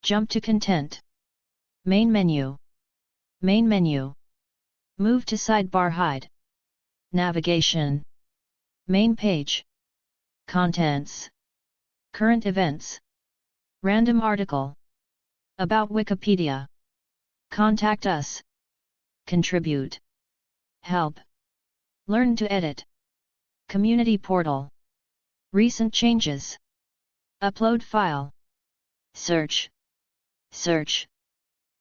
Jump to content. Main menu. Main menu. Move to sidebar hide. Navigation. Main page. Contents. Current events. Random article. About Wikipedia. Contact us. Contribute. Help. Learn to edit. Community portal. Recent changes. Upload file. Search. Search.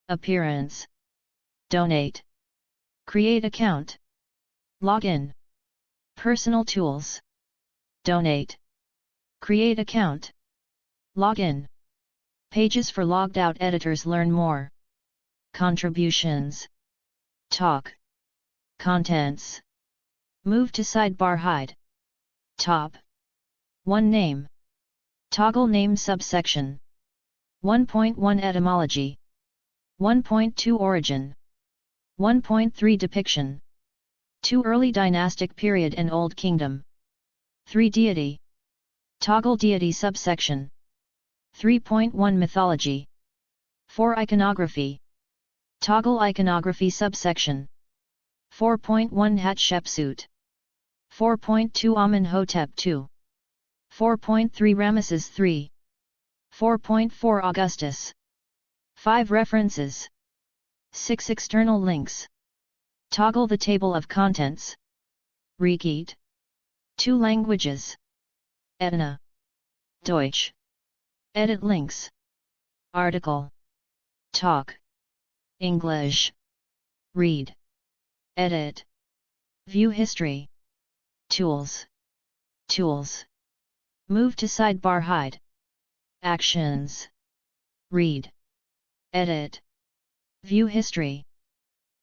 Appearance. Donate. Create account. Login. Personal tools. Donate. Create account. Login. Pages for logged out editors. Learn more. Contributions. Talk. Contents. Move to sidebar hide. Top. 1 Name. Toggle name subsection. 1.1 Etymology. 1.2 Origin. 1.3 Depiction. 2 Early Dynastic Period and Old Kingdom. 3 Deity. Toggle deity subsection. 3.1 Mythology. 4 Iconography. Toggle iconography subsection. 4.1 Hatshepsut. 4.2 Amenhotep II. 4.3 Ramesses III. 4.4 Augustus. 5 References. 6 External links. Toggle the table of contents. Rekhyt. 2 languages. Etna. Deutsch. Edit links. Article. Talk. English. Read. Edit. View history. Tools. Tools. Move to sidebar hide. Actions. Read. Edit. View history.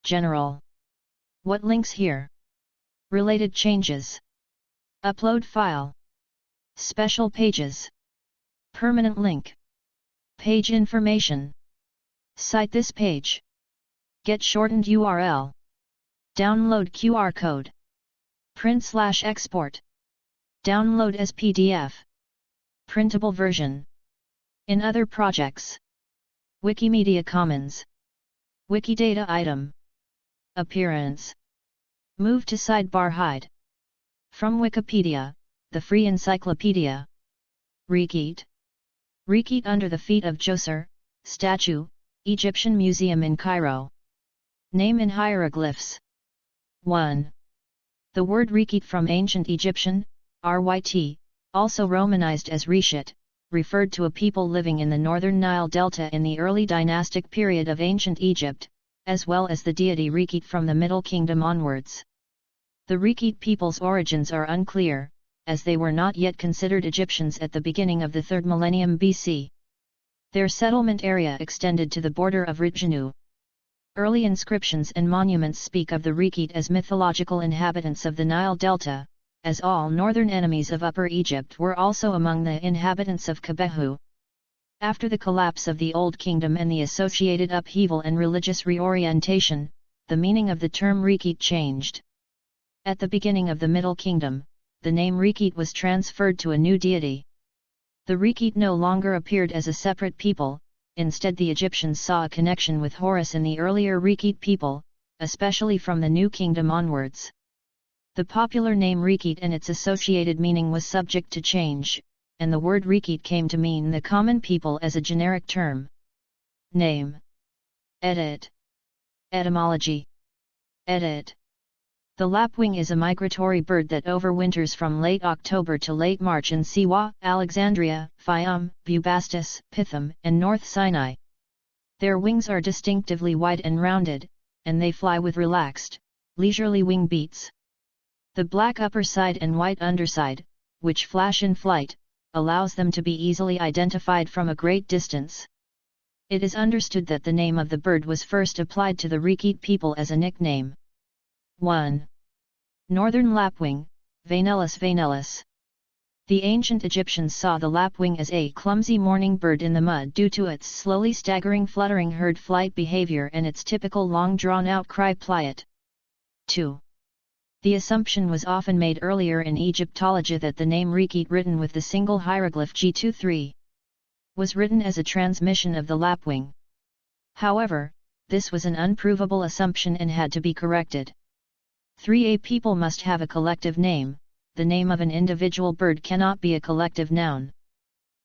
General. What links here? Related changes. Upload file. Special pages. Permanent link. Page information. Cite this page. Get shortened URL. Download QR code. Print/export. Download as PDF. Printable version. In other projects. Wikimedia Commons. Wikidata item. Appearance. Move to sidebar hide. From Wikipedia, the free encyclopedia. Rekhyt. Rekhyt under the feet of Djoser, statue, Egyptian Museum in Cairo. Name in hieroglyphs. 1. The word Rekhyt from ancient Egyptian, RYT, also romanized as Rekhyt, referred to a people living in the northern Nile Delta in the early dynastic period of ancient Egypt, as well as the deity Rekhyt from the Middle Kingdom onwards. The Rekhyt people's origins are unclear, as they were not yet considered Egyptians at the beginning of the 3rd millennium BC. Their settlement area extended to the border of Rijanu. Early inscriptions and monuments speak of the Rekhyt as mythological inhabitants of the Nile Delta, as all northern enemies of Upper Egypt were also among the inhabitants of Kabehu. After the collapse of the Old Kingdom and the associated upheaval and religious reorientation, the meaning of the term Rekhyt changed. At the beginning of the Middle Kingdom, the name Rekhyt was transferred to a new deity. The Rekhyt no longer appeared as a separate people, instead the Egyptians saw a connection with Horus in the earlier Rekhyt people, especially from the New Kingdom onwards. The popular name Rekhyt and its associated meaning was subject to change, and the word Rekhyt came to mean the common people as a generic term. Name. Edit. Etymology. Edit. The lapwing is a migratory bird that overwinters from late October to late March in Siwa, Alexandria, Fayum, Bubastis, Pithom, and North Sinai. Their wings are distinctively wide and rounded, and they fly with relaxed, leisurely wing beats. The black upper side and white underside, which flash in flight, allows them to be easily identified from a great distance. It is understood that the name of the bird was first applied to the Rekhyt people as a nickname. 1. Northern lapwing, Vanellus vanellus. The ancient Egyptians saw the lapwing as a clumsy morning bird in the mud due to its slowly staggering fluttering herd flight behavior and its typical long drawn-out cry pliat. 2. The assumption was often made earlier in Egyptology that the name Rekhyt written with the single hieroglyph G23 was written as a transmission of the lapwing. However, this was an unprovable assumption and had to be corrected. 3. A people must have a collective name. The name of an individual bird cannot be a collective noun.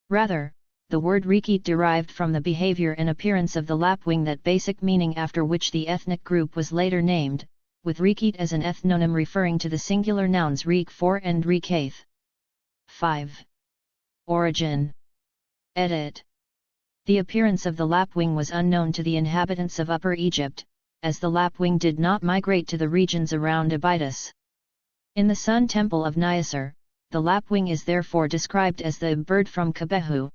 Rather, the word Rekhyt derived from the behavior and appearance of the lapwing, that basic meaning after which the ethnic group was later named, with Rekhyt as an ethnonym referring to the singular nouns Rekhyt and Rekhyt. 5. Origin. Edit. The appearance of the lapwing was unknown to the inhabitants of Upper Egypt, as the lapwing did not migrate to the regions around Abydos. In the Sun Temple of Niasar, the lapwing is therefore described as the bird from Kabehu.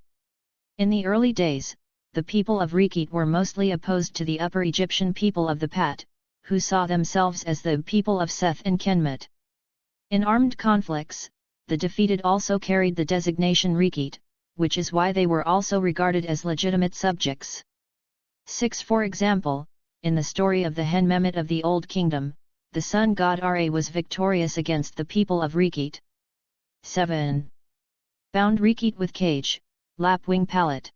In the early days, the people of Rekhyt were mostly opposed to the Upper Egyptian people of the Pat, who saw themselves as the people of Seth and Kenmet. In armed conflicts, the defeated also carried the designation Rekhyt, which is why they were also regarded as legitimate subjects. 6. For example, in the story of the Hen Mehmet of the Old Kingdom, the sun god Ra was victorious against the people of Rekhyt. 7. Bound Rekhyt with cage, lapwing palette.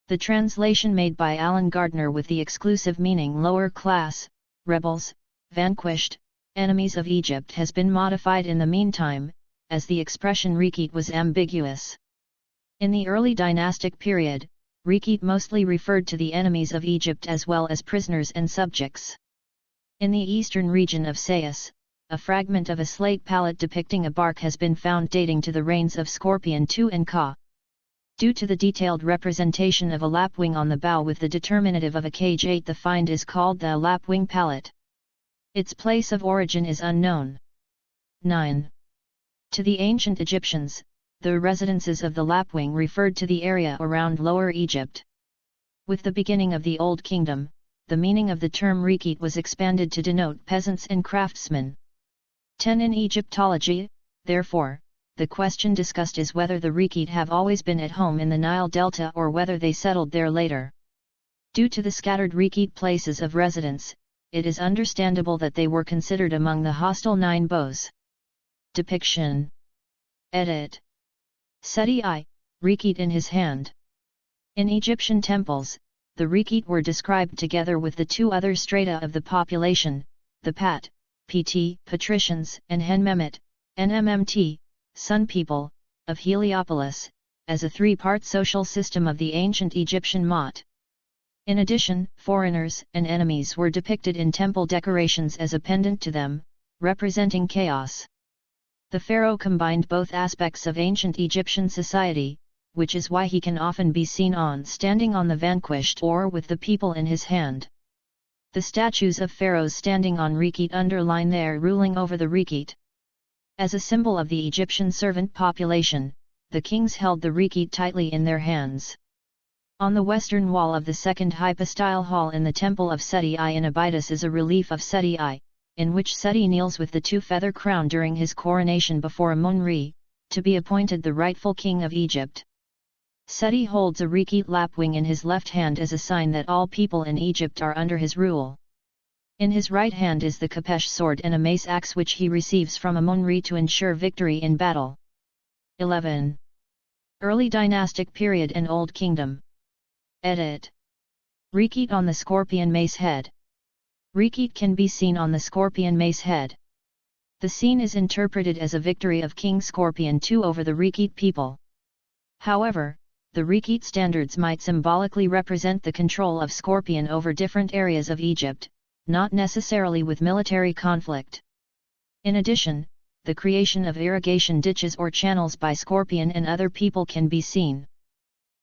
The translation made by Alan Gardner with the exclusive meaning lower class, rebels, vanquished, enemies of Egypt has been modified in the meantime, as the expression Rekhyt was ambiguous. In the early dynastic period, Rekhyt mostly referred to the enemies of Egypt as well as prisoners and subjects. In the eastern region of Sais, a fragment of a slate palette depicting a bark has been found dating to the reigns of Scorpion II and Ka. Due to the detailed representation of a lapwing on the bow with the determinative of a cage 8, the find is called the lapwing palette. Its place of origin is unknown. 9. To the ancient Egyptians, the residences of the lapwing referred to the area around Lower Egypt. With the beginning of the Old Kingdom, the meaning of the term Rekhyt was expanded to denote peasants and craftsmen. 10. In Egyptology, therefore, the question discussed is whether the Rekhyt have always been at home in the Nile Delta or whether they settled there later. Due to the scattered Rekhyt places of residence, it is understandable that they were considered among the hostile Nine Bows. Depiction. Edit. Seti I, Rekhyt in his hand. In Egyptian temples, the Rekhyt were described together with the two other strata of the population, the Pat, PT, patricians, and Hen Mehmet, NMMT, Sun people, of Heliopolis, as a three-part social system of the ancient Egyptian Mot. In addition, foreigners and enemies were depicted in temple decorations as a pendant to them, representing chaos. The pharaoh combined both aspects of ancient Egyptian society, which is why he can often be seen standing on the vanquished or with the people in his hand. The statues of pharaohs standing on Rekhyt underline their ruling over the Rekhyt. As a symbol of the Egyptian servant population, the kings held the Rekhyt tightly in their hands. On the western wall of the second hypostyle hall in the Temple of Seti I in Abydos is a relief of Seti I, in which Seti kneels with the two-feather crown during his coronation before Amun-Re, to be appointed the rightful king of Egypt. Seti holds a Rekhyt lapwing in his left hand as a sign that all people in Egypt are under his rule. In his right hand is the Kapesh sword and a mace axe which he receives from Amun-Re to ensure victory in battle. 11. Early Dynastic Period and Old Kingdom. Edit. Rekhyt on the scorpion mace head. Rekhyt can be seen on the scorpion mace head. The scene is interpreted as a victory of King Scorpion II over the Rekhyt people. However, the Rekhyt standards might symbolically represent the control of Scorpion over different areas of Egypt, not necessarily with military conflict. In addition, the creation of irrigation ditches or channels by Scorpion and other people can be seen.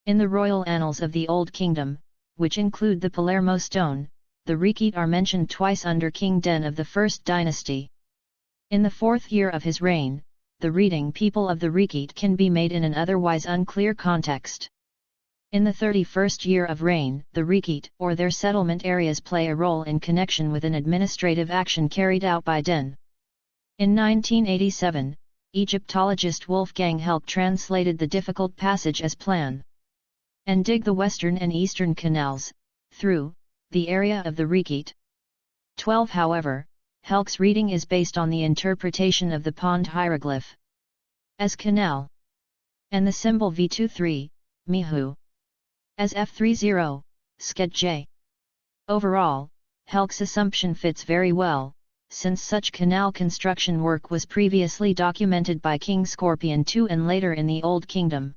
In the royal annals of the Old Kingdom, which include the Palermo stone, the Rekhyt are mentioned twice under King Den of the First Dynasty. In the 4th year of his reign, the reading people of the Rekhyt can be made in an otherwise unclear context. In the 31st year of reign, the Rekhyt or their settlement areas play a role in connection with an administrative action carried out by Den. In 1987, Egyptologist Wolfgang Helck translated the difficult passage as plan and dig the western and eastern canals, through, the area of the Rekhyt. 12. However, Helck's reading is based on the interpretation of the pond hieroglyph as canal and the symbol V23, Mihu, as F30, Sked J. Overall, Helk's assumption fits very well, since such canal construction work was previously documented by King Scorpion II and later in the Old Kingdom.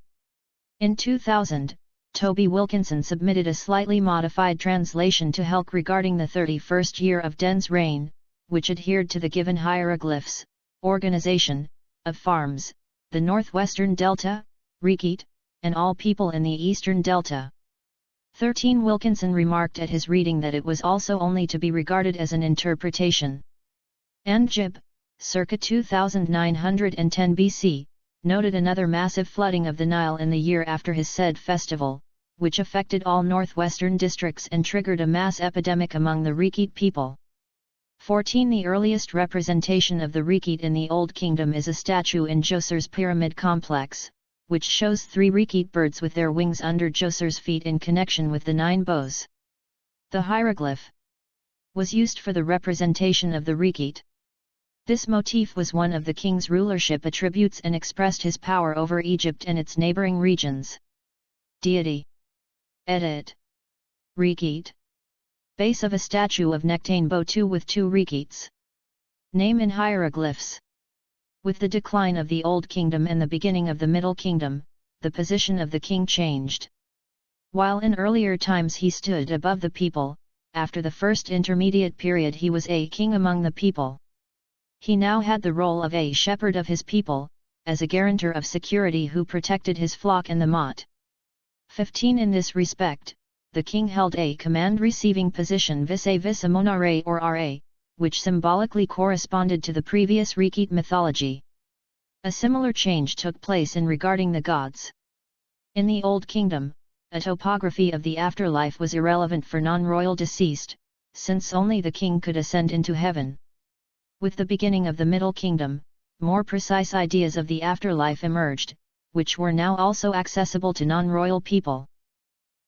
In 2000, Toby Wilkinson submitted a slightly modified translation to Helk regarding the 31st year of Den's reign, which adhered to the given hieroglyphs, organization, of farms, the northwestern delta, Rekhyt, and all people in the eastern delta. 13 Wilkinson remarked at his reading that it was also only to be regarded as an interpretation. Njib, circa 2910 BC, noted another massive flooding of the Nile in the year after his said festival, which affected all northwestern districts and triggered a mass epidemic among the Rekhyt people. 14 The earliest representation of the Rekhyt in the Old Kingdom is a statue in Djoser's pyramid complex, which shows 3 Rekhyt birds with their wings under Djoser's feet in connection with the 9 bows. The hieroglyph was used for the representation of the Rekhyt. This motif was one of the king's rulership attributes and expressed his power over Egypt and its neighboring regions. Deity. Edit. Rekhyt. Base of a statue of Nectane Botu with 2 Rekhyts. Name in hieroglyphs. With the decline of the Old Kingdom and the beginning of the Middle Kingdom, the position of the king changed. While in earlier times he stood above the people, after the first intermediate period he was a king among the people. He now had the role of a shepherd of his people, as a guarantor of security who protected his flock and the mot. 15 In this respect, the king held a command-receiving position vis-a-vis a monare or ra, which symbolically corresponded to the previous Rekhyt mythology. A similar change took place in regarding the gods. In the Old Kingdom, a topography of the afterlife was irrelevant for non-royal deceased, since only the king could ascend into heaven. With the beginning of the Middle Kingdom, more precise ideas of the afterlife emerged, which were now also accessible to non-royal people.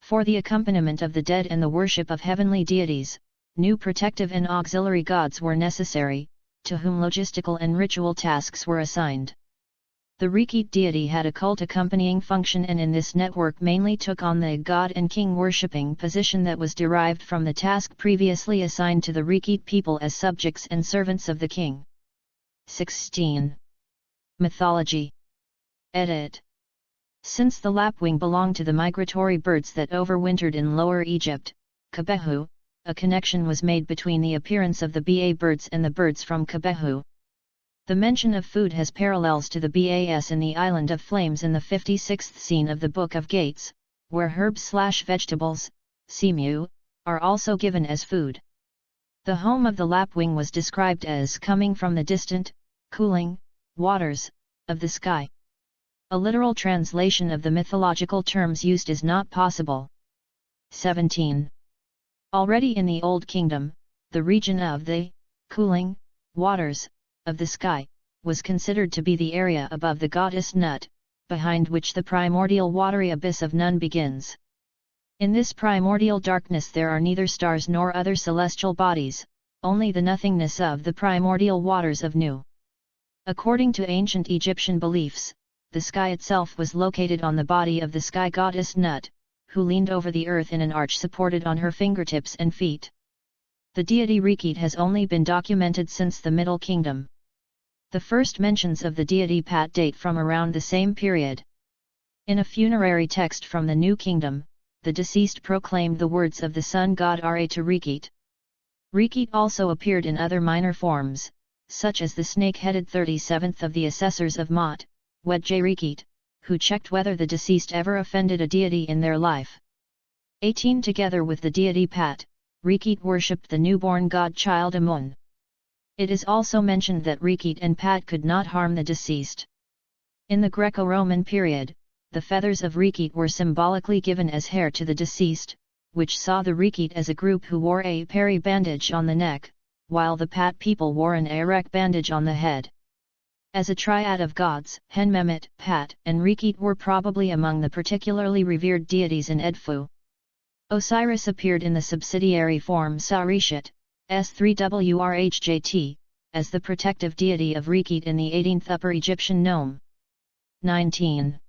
For the accompaniment of the dead and the worship of heavenly deities, new protective and auxiliary gods were necessary, to whom logistical and ritual tasks were assigned. The Rekhyt deity had a cult accompanying function and in this network mainly took on the god and king worshipping position that was derived from the task previously assigned to the Rekhyt people as subjects and servants of the king. 16. Mythology. Edit. Since the lapwing belonged to the migratory birds that overwintered in Lower Egypt, Kabehu, a connection was made between the appearance of the Ba birds and the birds from Kabehu. The mention of food has parallels to the Bas in the Island of Flames in the 56th scene of the Book of Gates, where herbs/vegetables, simu, are also given as food. The home of the lapwing was described as coming from the distant, cooling, waters, of the sky. A literal translation of the mythological terms used is not possible. 17. Already in the Old Kingdom, the region of the cooling waters of the sky was considered to be the area above the goddess Nut, behind which the primordial watery abyss of Nun begins. In this primordial darkness there are neither stars nor other celestial bodies, only the nothingness of the primordial waters of Nu. According to ancient Egyptian beliefs, the sky itself was located on the body of the sky goddess Nut, who leaned over the earth in an arch supported on her fingertips and feet. The deity Rekhyt has only been documented since the Middle Kingdom. The first mentions of the deity Pat date from around the same period. In a funerary text from the New Kingdom, the deceased proclaimed the words of the sun god Ra to Rekhyt. Rekhyt also appeared in other minor forms, such as the snake-headed 37th of the assessors of Mot, Wedje Rekhyt, who checked whether the deceased ever offended a deity in their life. 18 Together with the deity Pat, Rekhyt worshipped the newborn god-child Amun. It is also mentioned that Rekhyt and Pat could not harm the deceased. In the Greco-Roman period, the feathers of Rekhyt were symbolically given as hair to the deceased, which saw the Rekhyt as a group who wore a peri bandage on the neck, while the Pat people wore an erek bandage on the head. As a triad of gods, Hen-Mehmet, Pat, and Rekhyt were probably among the particularly revered deities in Edfu. Osiris appeared in the subsidiary form Sarishat, S3WRHJT, as the protective deity of Rekhyt in the 18th Upper Egyptian nome. 19.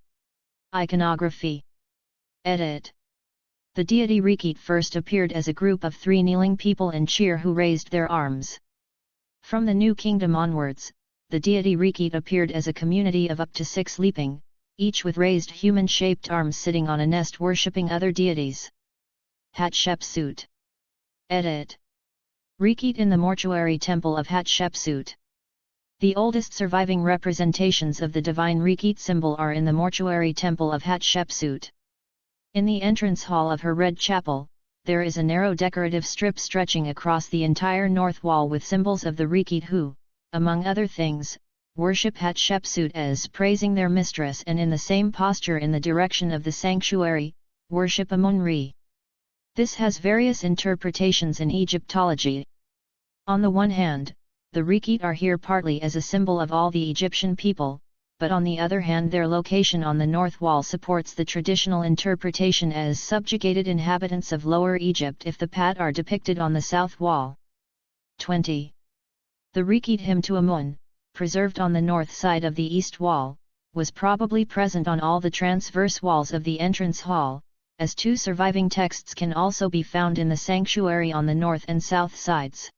Iconography. Edit. The deity Rekhyt first appeared as a group of 3 kneeling people in cheer who raised their arms. From the New Kingdom onwards, the deity Rekhyt appeared as a community of up to 6 leaping, each with raised human-shaped arms sitting on a nest worshipping other deities. Hatshepsut. Edit. Rekhyt in the mortuary temple of Hatshepsut. The oldest surviving representations of the divine Rekhyt symbol are in the mortuary temple of Hatshepsut. In the entrance hall of her red chapel, there is a narrow decorative strip stretching across the entire north wall with symbols of the Rekhyt who, among other things, worship Hatshepsut as praising their mistress, and in the same posture in the direction of the sanctuary, worship Amun-Re. This has various interpretations in Egyptology. On the one hand, the Rekhyt are here partly as a symbol of all the Egyptian people, but on the other hand their location on the north wall supports the traditional interpretation as subjugated inhabitants of Lower Egypt if the Pat are depicted on the south wall. 20. The Rekhyt hymn to Amun, preserved on the north side of the east wall, was probably present on all the transverse walls of the entrance hall, as 2 surviving texts can also be found in the sanctuary on the north and south sides.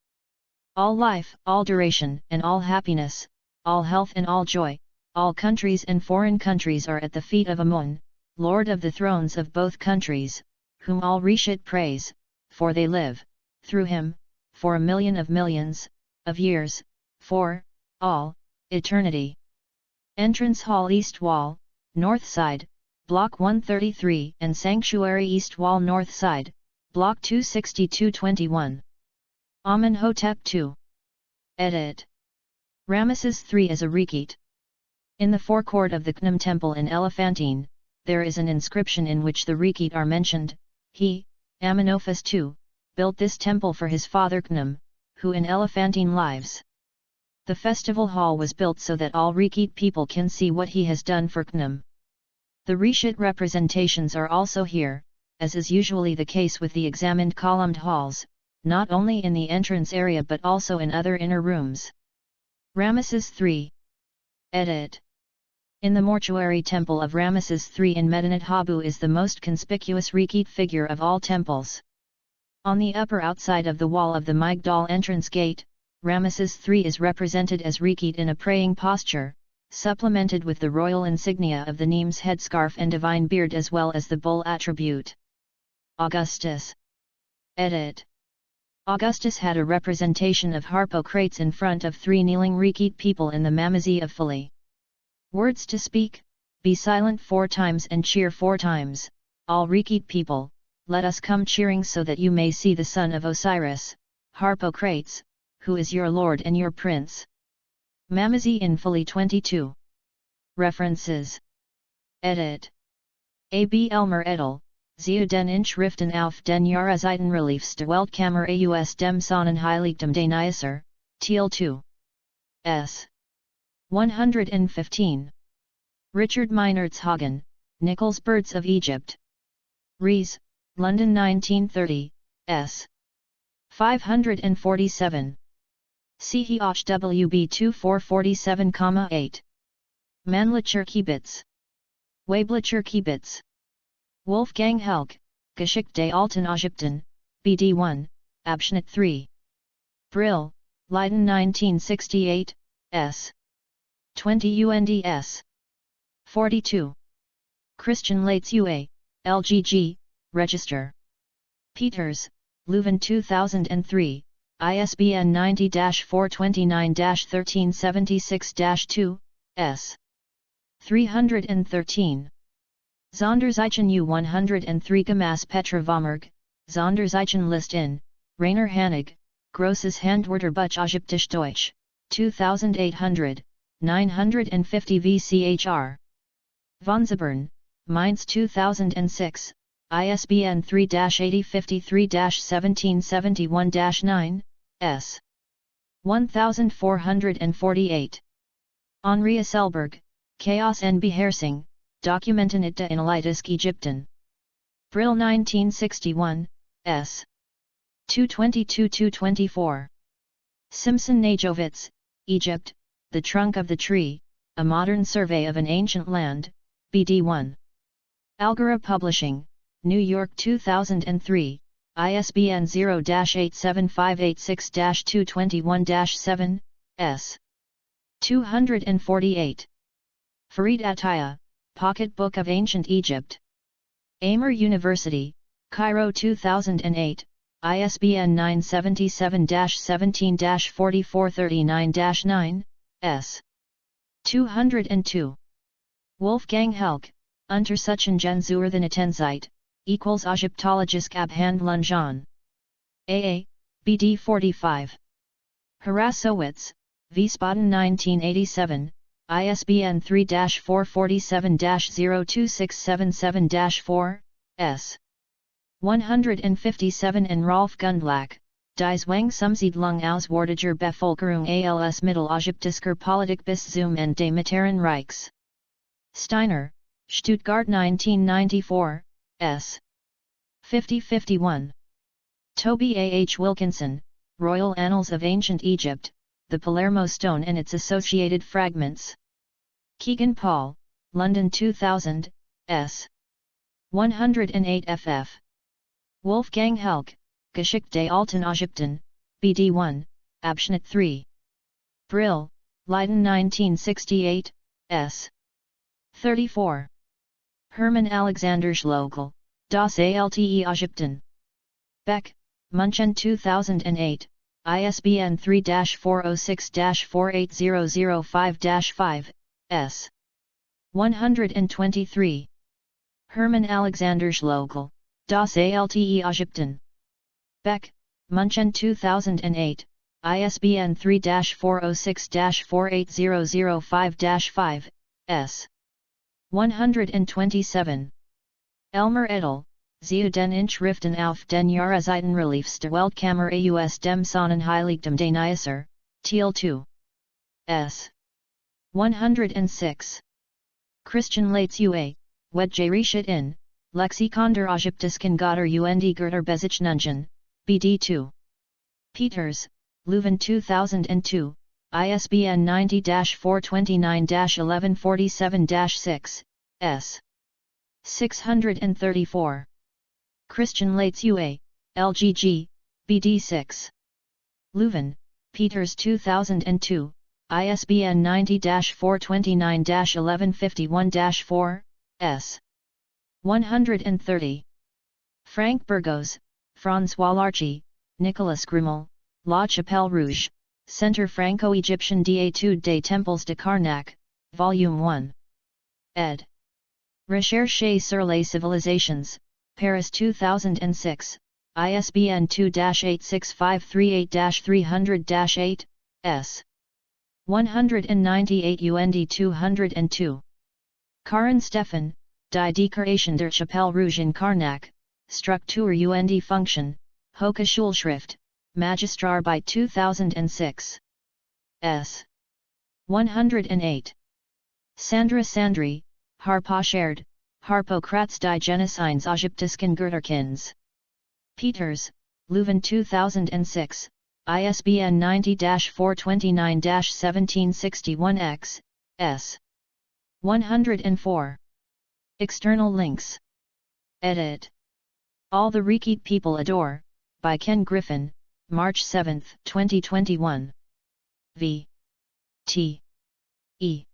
All life, all duration, and all happiness, all health and all joy, all countries and foreign countries are at the feet of Amun, Lord of the thrones of both countries, whom all Rekhyt praise, for they live, through him, for 1,000,000 of millions, of years, for, all, eternity. Entrance Hall East Wall, North Side, Block 133 and Sanctuary East Wall North Side, Block 262-21. Amenhotep II. Edit. Ramesses III is a Rekhyt. In the forecourt of the Khnum temple in Elephantine, there is an inscription in which the Rekhyt are mentioned. He, Amenophis II, built this temple for his father Khnum, who in Elephantine lives. The festival hall was built so that all Rekhyt people can see what he has done for Khnum. The Rekhyt representations are also here, as is usually the case with the examined columned halls, not only in the entrance area but also in other inner rooms. Ramesses III. Edit. In the mortuary temple of Ramesses III in Medinet Habu is the most conspicuous Rekhyt figure of all temples. On the upper outside of the wall of the Migdal entrance gate, Ramesses III is represented as Rekhyt in a praying posture, supplemented with the royal insignia of the Nemes headscarf and divine beard as well as the bull attribute. Augustus. Edit. Augustus had a representation of Harpocrates in front of 3 kneeling Rekhyt people in the Mamazi of Philly. Words to speak, be silent 4 times and cheer 4 times, all Rekhyt people, let us come cheering so that you may see the son of Osiris, Harpocrates, who is your lord and your prince. Mamazi in Philly 22. References. Edit. A. B. Elmer et al., Zu den Inschriften auf den Jahreszeitenreliefs der Weltkammer aus dem Sonnenheiligtum des Nyasser, Teal 2. S. 115. Richard Meinertzhagen, Nichols Birds of Egypt. Rees, London 1930, S. 547. CHWB 2447,8. Mannlicher Kiebitz. Weiblicher Kiebitz. Wolfgang Helk, Geschichte des Alten Ägypten, BD 1, Abschnitt 3. Brill, Leiden 1968, S. 20 UNDS. 42. Christian Lates UA, LGG, Register. Peters, Leuven 2003, ISBN 90-429-1376-2, S. 313. Sonderzeichen U103 Gemäß Petra Vommerg, Sonderzeichen List in, Rainer Hanig, Grosses Handwörter Buch Ägyptisch Deutsch, 2800, 950 VCHR. Von Zabern, Mainz 2006, ISBN 3-8053-1771-9, S. 1448. Henri Asselberg, Chaos en Beheersing, Documenten it de Analytisk Egypten. Brill 1961, S. 222-224. Simpson Najovitz, Egypt, The Trunk of the Tree, A Modern Survey of an Ancient Land, BD 1. Algora Publishing, New York 2003, ISBN 0-87586-221-7, s. 248. Farid Ataya, Pocket Book of Ancient Egypt. Amr University, Cairo 2008, ISBN 977-17-4439-9, s. 202. Wolfgang Helk, Untersuchungen zur Thenetenzeit, equals Ägyptologisch Abhandlungen. AA, BD 45. Harasowitz, Wiesbaden 1987, ISBN 3-447-02677-4, s. 157 and Rolf Gundlach, Die Zwangsumsiedlung Auswärtiger Bevölkerung als Mittelägyptischer Politik bis zum Ende des Mittleren Reichs. Steiner, Stuttgart 1994, s. 50-51. Toby A. H. Wilkinson, Royal Annals of Ancient Egypt, the Palermo Stone and its Associated Fragments. Keegan Paul, London 2000, s. 108 ff. Wolfgang Helk, Geschichte des Alten Ägypten, BD 1, Abschnitt 3. Brill, Leiden 1968, s. 34. Hermann Alexander Schlegel, Das Alte Ägypten. Beck, Munchen 2008, ISBN 3-406-48005-5, s. 123. Hermann Alexander Schlegel, Das Alte Ägypten. Beck, Munchen 2008, ISBN 3-406-48005-5, s. 127. Elmer et al., Zu den Inschriften auf den Jahreszeitenreliefs der Weltkammer aus dem Sonnenheiligtum des Neusser, Teil 2. S. 106. Christian Lates Ua, Wedge Rekhyt in, Lexikon der Ägyptischen Götter und Götter Bezeichnungen, BD 2. Peters, Leuven 2002, ISBN 90-429-1147-6, s. 634. Christian Lates Ua, LGG, BD 6. Leuven, Peters 2002, ISBN 90-429-1151-4, s. 130. Frank Burgos, François Larchy, Nicolas Grimal, La Chapelle Rouge, Centre Franco-Egyptian d'études des Temples de Karnak, Volume 1. ed. Recherche sur les civilisations, Paris 2006, ISBN 2-86538-300-8, s. 198 UND 202. Karin Stefan, Die Dekoration der Chapelle Rouge in Karnak, Struktur und Funktion, Hoche Schulschrift, Magistrar by 2006. S. 108. Sandra Sandri, Harpöscherd, Harpokrates die Genesines Ägyptischen Götterkins. Peters, Leuven 2006, ISBN 90-429-1761-X, s. 104. External links. Edit. All the Rekhyt People Adore, by Ken Griffin, March 7, 2021. V. T. E.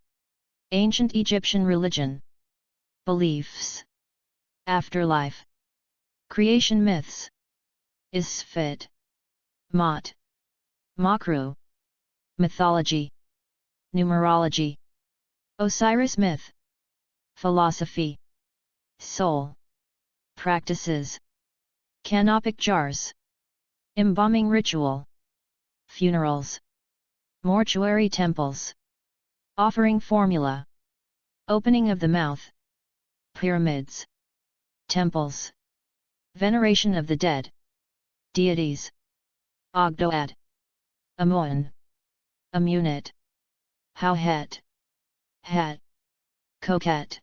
Ancient Egyptian Religion. Beliefs. Afterlife. Creation myths. Isfit. Mot. Makru. Mythology. Numerology. Osiris myth. Philosophy. Soul. Practices. Canopic jars. Embalming ritual. Funerals. Mortuary temples. Offering formula. Opening of the mouth. Pyramids. Temples. Veneration of the dead. Deities. Ogdoad. Amun. Amunit. Howhet. Het. Coquette.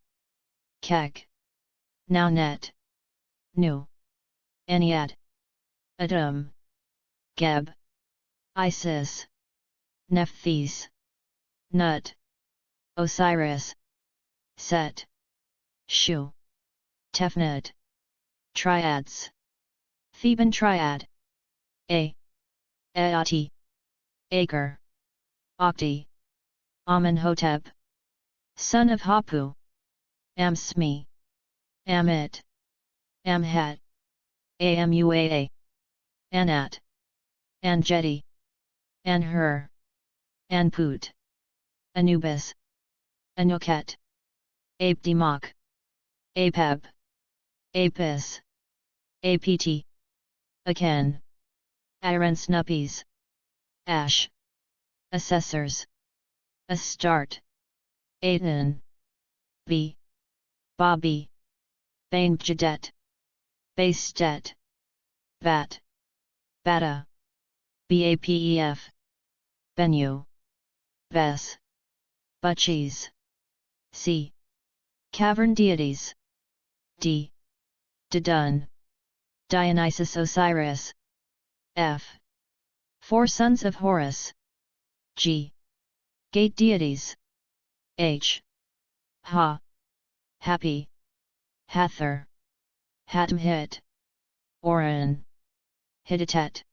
Kek. Naunet. Nu. Ennead. Adum. Geb. Isis. Nephthys. Nut. Osiris. Set. Shu. Tefnut. Triads. Theban triad. Aati. Acre. Okti. Amenhotep. Son of Hapu. Amsmi. Amit. Amhat. Amuaa. Anat. Anjeti. Anhur. Anput. Anubis. Anuket. Apdemok. Apeb. Apis. Apt. Aken. Irensnuppies. Ash. Assessors. Astart. Aten. B. Bobby. Bainjadet. Bastet. Bat. Bata. Bapef. Benue. Bess. Butchies. C. Cavern deities. D. Didun. Dionysus Osiris. F. Four sons of Horus. G. Gate deities. H. Ha. Happy. Hather. Hatmhit. Oran. Hittite.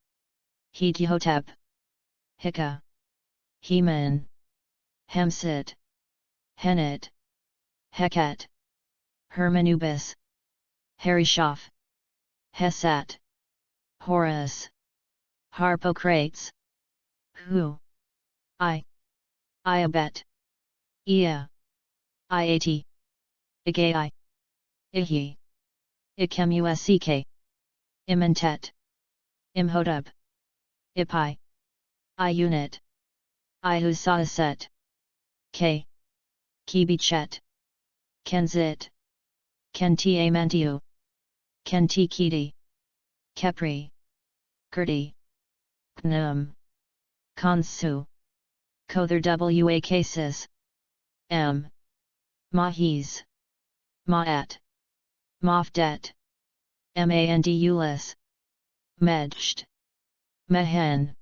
Hetihotep. Hika. Heman. Hemsit. Henit. Heket. Hermanubis. Harishaph. Hesat. Horus. Harpocrates. Hu. Iabet. Ea. Iat. Igai. Ihi. Ikemusk. Imentet. Imhotep. Ipi. Iunit. Ihusaset. K. Kibichet. Kenzit. Kentiamantiu. Kentikiti. Kepri. Kurdi. Knum. Kansu. Kother wa cases. M. Mahis. Maat. Mafdet. Mandulis. Medjt. Mehen.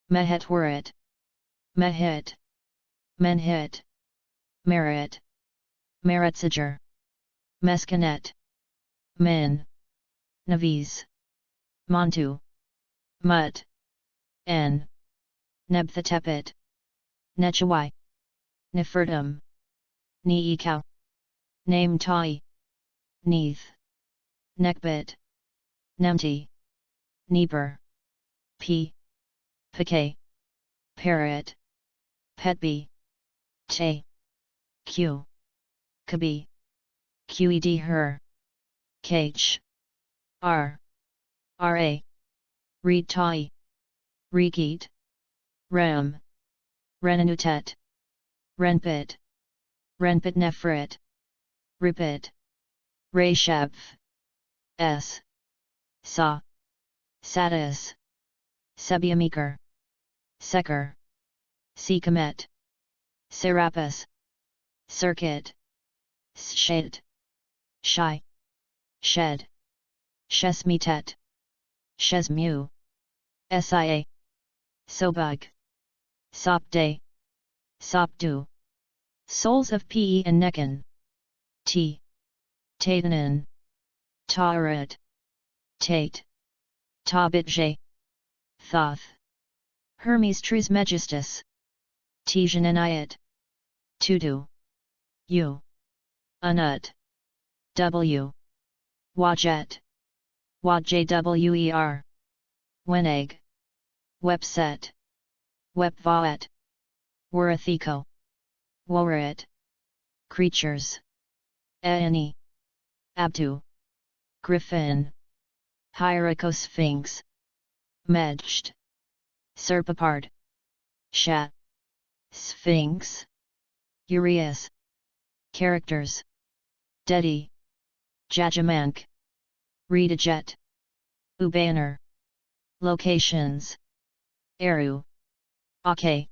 Mehetwarit. Mehit. Menhit. Merit. Meritziger. Meskinet. Min. Naviz. Montu. Mut. N. Nebthetepet. Nechawai. Nefertum. Neekau. Name Tai. Neath. Nekbit. Nemti. Neeper. P. Pk. Parrot. Petby. Te. Q. Kabi. Qed her. Kh. R. Ra. Reed Tai. Rekhyt. Ram. Renanutet. Renpit. Renpit Nefrit. Ripit. Rashab. S. Sa. Satis. Sebiameker. Seker. Sekamet. Serapis. Circuit. Shed. Shy. Shed. Shesmitet. Shesmu. Sia. Sobug. Sopday. Sopdu. Souls of Pe and Nekan. T. Taitanen. Taurat. Tate. Tabitje. Thoth. Hermes Trismegistus. Tijananiat. Tudu. U. Unut. W. Wajet. Wajwer. Weneg. Webset. Webvaet. Warathico. Worit. Creatures. Aani. Abtu. Griffin. Hierarchosphinx. Medjt. Serpapard. Shat. Sphinx. Urias. Characters. Dedi. Jajamank. Redajet. Ubaner. Locations. Eru. Ake.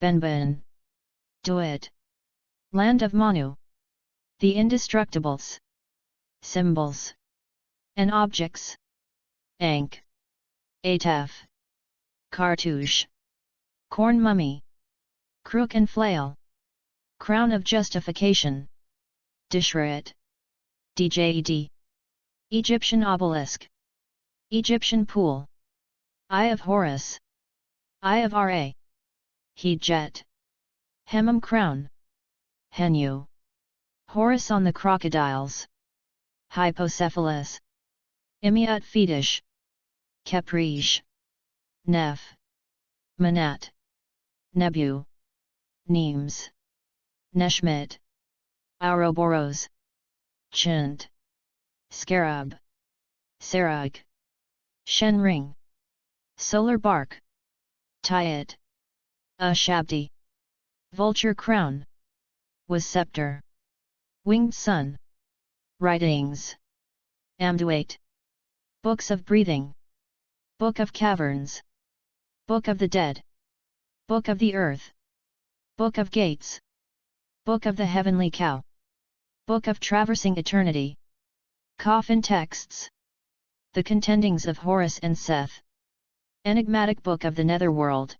Benben. Duet. Land of Manu. The Indestructibles. Symbols. And objects. Ankh. Ataf. Cartouche. Corn mummy. Crook and flail. Crown of justification. Dishrat. Djed. Egyptian obelisk. Egyptian pool. Eye of Horus. Eye of Ra. Heat-jet. Hemam crown. Henu. Horus on the crocodiles. Hypocephalus. Imiat fetish. Capriche. Neph. Manat. Nebu. Nemes. Neshmit. Ouroboros. Chint. Scarab. Sarug. Shenring. Solar bark. Tyet. Shabdi. Vulture crown. Was scepter. Winged sun. Writings. Amduate. Books of breathing. Book of caverns. Book of the dead. Book of the earth. Book of gates. Book of the heavenly cow. Book of traversing eternity. Coffin texts. The contendings of Horus and Seth. Enigmatic book of the netherworld.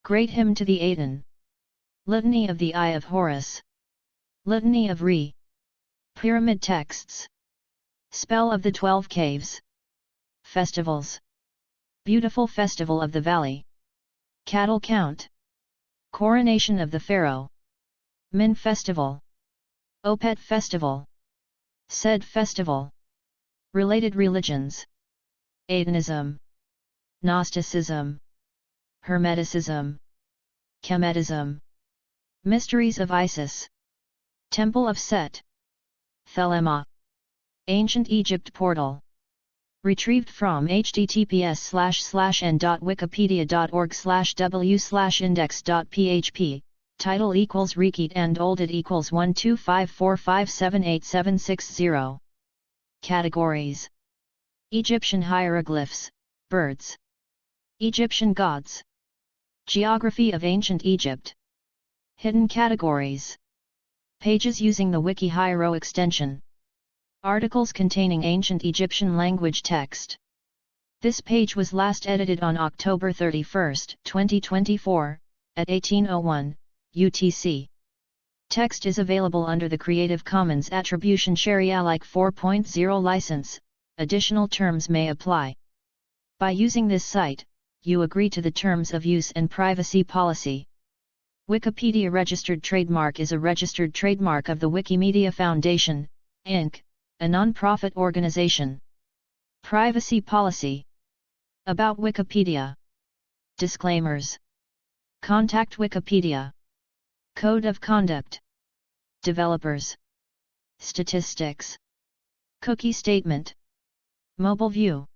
Great hymn to the Aten. Litany of the Eye of Horus. Litany of Re. Pyramid texts. Spell of the 12 caves. Festivals. Beautiful festival of the valley. Cattle count. Coronation of the Pharaoh. Min festival. Opet festival. Sed festival. Related religions. Atenism. Gnosticism. Hermeticism. Kemetism. Mysteries of Isis. Temple of Set. Thelema. Ancient Egypt portal. Retrieved from https://n.wikipedia.org/w/index.php. Title equals Rekhyt and Olded equals 12545787660. Categories. Egyptian hieroglyphs, birds. Egyptian gods. Geography of ancient Egypt. Hidden categories. Pages using the WikiHiero extension. Articles containing ancient Egyptian language text. This page was last edited on October 31, 2024, at 18:01 UTC. Text is available under the Creative Commons Attribution Share Alike 4.0 license. Additional terms may apply. By using this site, you agree to the terms of use and privacy policy. Wikipedia registered trademark is a registered trademark of the Wikimedia Foundation, Inc., a non-profit organization. Privacy policy. About Wikipedia. Disclaimers. Contact Wikipedia. Code of conduct. Developers. Statistics. Cookie statement. Mobile view.